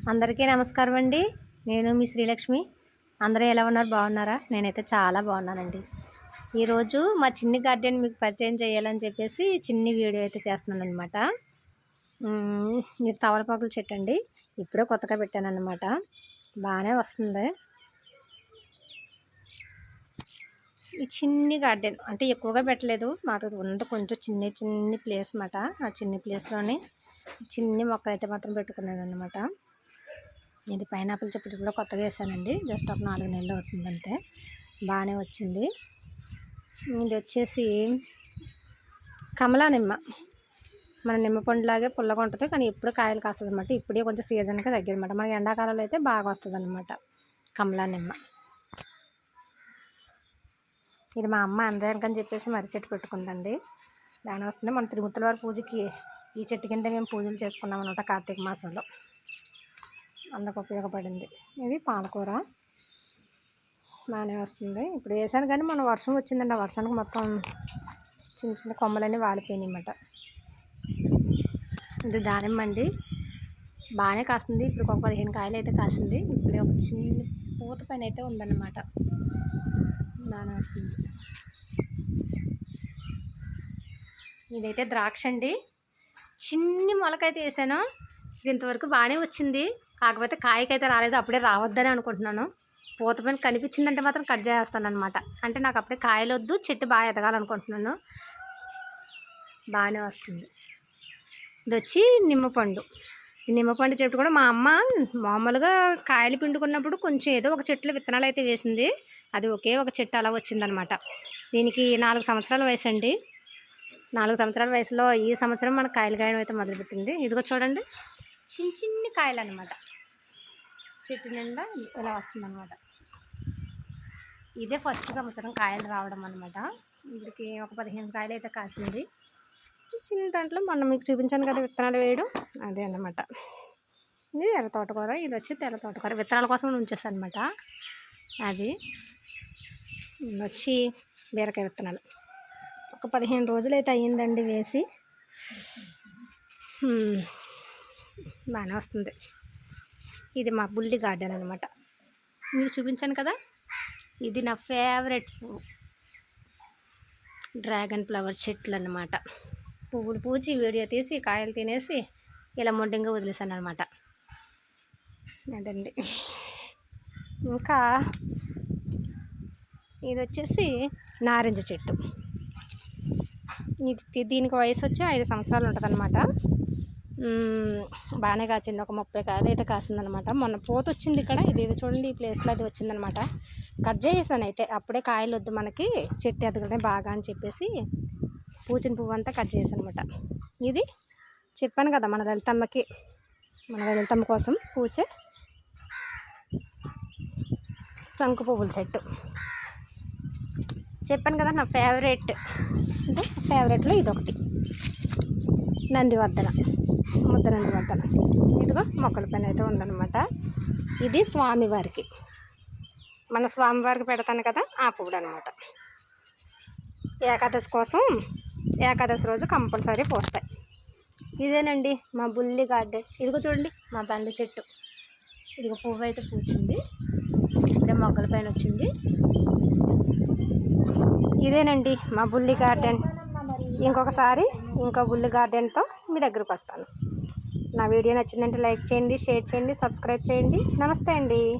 అందరికీ నమస్కారం అండి. నేను మీ శ్రీలక్ష్మి. అందరూ ఎలా ఉన్నారు? బాగున్నారా? నేనైతే చాలా బాగున్నానండి. ఈరోజు మా చిన్ని గార్డెన్ మీకు పరిచయం చేయాలని చెప్పేసి చిన్ని వీడియో అయితే చేస్తున్నాను అనమాట. ఇది తమలపాకుల చెట్టు అండి. ఇప్పుడే కొత్తగా పెట్టానన్నమాట. బాగానే వస్తుంది. ఈ చిన్ని గార్డెన్ అంటే ఎక్కువగా పెట్టలేదు, మాకు ఉన్నది కొంచెం చిన్ని ప్లేస్ అన్నమాట. ఆ చిన్ని ప్లేస్లోనే చిన్ని మొక్కలు అయితే మాత్రం పెట్టుకున్నాను అనమాట. ఇది పైనాపిల్ చెట్టు కూడా కొత్తగా వేసానండి. జస్ట్ ఒక 4 నెలలు అవుతుంది అంతే. బాగానే వచ్చింది. ఇది వచ్చేసి కమలా నిమ్మ. మన నిమ్మ పండులాగే పుల్లగా ఉంటుంది, కానీ ఇప్పుడు కాయలు కాస్తుంది అనమాట. ఇప్పుడే కొంచెం సీజన్గా తగ్గిందన్నమాట. మన ఎండాకాలంలో అయితే బాగా వస్తుంది అనమాట కమలా నిమ్మ. ఇది మా అమ్మ అందరికని చెప్పేసి మర్రి చెట్టు పెట్టుకుందండి. బాగానే వస్తుంది. మన తిరుమల వారి పూజకి ఈ చెట్టు కింద మేము పూజలు చేసుకున్నాం అనమాట కార్తీక మాసంలో. అందుకు ఉపయోగపడింది. ఇది పాలకూర బాగానే వస్తుంది. ఇప్పుడు వేసాను కానీ మన వర్షం వచ్చిందండి. ఆ వర్షానికి మొత్తం చిన్న కొమ్మలన్నీ వాలిపోయినాయి అన్నమాట. ఇది దానిమ్మ అండి. బాగానే కాస్తుంది. ఇప్పుడు ఒక 15 కాయలు అయితే కాసింది. ఇప్పుడు ఒక చిన్న పూత పైన అయితే ఉందన్నమాట. బాగానే వస్తుంది. ఇదైతే ద్రాక్ష అండి. చిన్ని మొలకైతే వేసాను. ఇది ఇంతవరకు బాగానే వచ్చింది. కాకపోతే కాయకైతే రాలేదు. అప్పుడే రావద్దని అనుకుంటున్నాను. పూత పైన కనిపించిందంటే మాత్రం కట్ చేస్తాను అనమాట. అంటే నాకు అప్పుడే కాయలు వద్దు, చెట్టు బాగా ఎదగాలనుకుంటున్నాను. బాగానే వస్తుంది. ఇది వచ్చి నిమ్మపండు. ఈ నిమ్మపండు చెట్టు కూడా మా అమ్మ మామూలుగా కాయలు పిండుకున్నప్పుడు కొంచెం ఏదో ఒక చెట్టులో విత్తనాలు అయితే వేసింది. అది ఒకే ఒక చెట్టు అలా వచ్చిందనమాట. దీనికి 4 సంవత్సరాల వయసు అండి. 4 సంవత్సరాల వయసులో ఈ సంవత్సరం మనకు కాయలు కాయడం అయితే మొదలుపెట్టింది. ఇదిగో చూడండి, చిన్ని కాయలు అనమాట. చెట్టు నిండా ఇలా వస్తుందన్నమాట. ఇదే ఫస్ట్ సంవత్సరం కాయలు రావడం అనమాట. ఇప్పటికి ఒక 15 కాయలు అయితే కాసింది. చిన్న దాంట్లో మొన్న మీకు చూపించాను కదా విత్తనాలు వేయడం, అదే అన్నమాట. ఇది ఎర్ర తోటకూర. ఇది వచ్చి తెల్ల తోటకూర. విత్తనాల కోసం ఉంచేసాను అనమాట. అది వచ్చి బీరకాయ విత్తనాలు. ఒక 15 రోజులు అయితే అయ్యిందండి వేసి. బాగానే వస్తుంది. ఇది మా బుల్లి గార్డెన్ అనమాట. మీకు చూపించాను కదా, ఇది నా ఫేవరెట్ డ్రాగన్ ఫ్లవర్ చెట్లు అన్నమాట. పువ్వులు పూచి వీడియో తీసి కాయలు తినేసి ఇలా మొండింగా వదిలేసాను అనమాట. అదండి. ఇంకా ఇది వచ్చేసి నారింజ చెట్టు. దీనికి వయసు వచ్చి 5 సంవత్సరాలు ఉంటుంది అనమాట. బాగానే కాచింది. ఒక 30 కాయలు అయితే కాసిందనమాట. మొన్న పూత వచ్చింది ఇక్కడ. ఇది చూడండి, ఈ ప్లేస్లో అది వచ్చిందనమాట. కట్ చేసేసాను అయితే. అప్పుడే కాయలు వద్దు మనకి, చెట్టు ఎదగడే బాగా అని చెప్పేసి పూచిన పువ్వు అంతా కట్ చేసాను అనమాట. ఇది చెప్పాను కదా మన లలితమ్మ కోసం పూచే శంకు పువ్వుల చెట్టు. చెప్పాను కదా నా ఫేవరెట్, అంటే ఫేవరెట్లో ఇదొకటి నందివర్ధన, ముద్ద నందివర్ధన. ఇదిగో మొక్కల పైన అయితే ఉందన్నమాట. ఇది స్వామివారికి, మన స్వామివారికి పెడతాను కదా ఆ పువ్వుడు అనమాట. ఏకాదశి కోసం, ఏకాదశి రోజు కంపల్సరీ పోస్తాయి. ఇదేనండి మా బుల్లి గార్డెన్. ఇదిగో చూడండి మా బండి చెట్టు. ఇదిగో పువ్వు అయితే పూచింది, ఇప్పుడే మొగ్గల పైన వచ్చింది. ఇదేనండి మా బుల్లి గార్డెన్. ఇంకొకసారి ఇంకో బుల్లి గార్డెన్తో మీ దగ్గరకు వస్తాను. నా వీడియో నచ్చిందంటే లైక్ చేయండి, షేర్ చేయండి, సబ్స్క్రైబ్ చేయండి. నమస్తే అండి.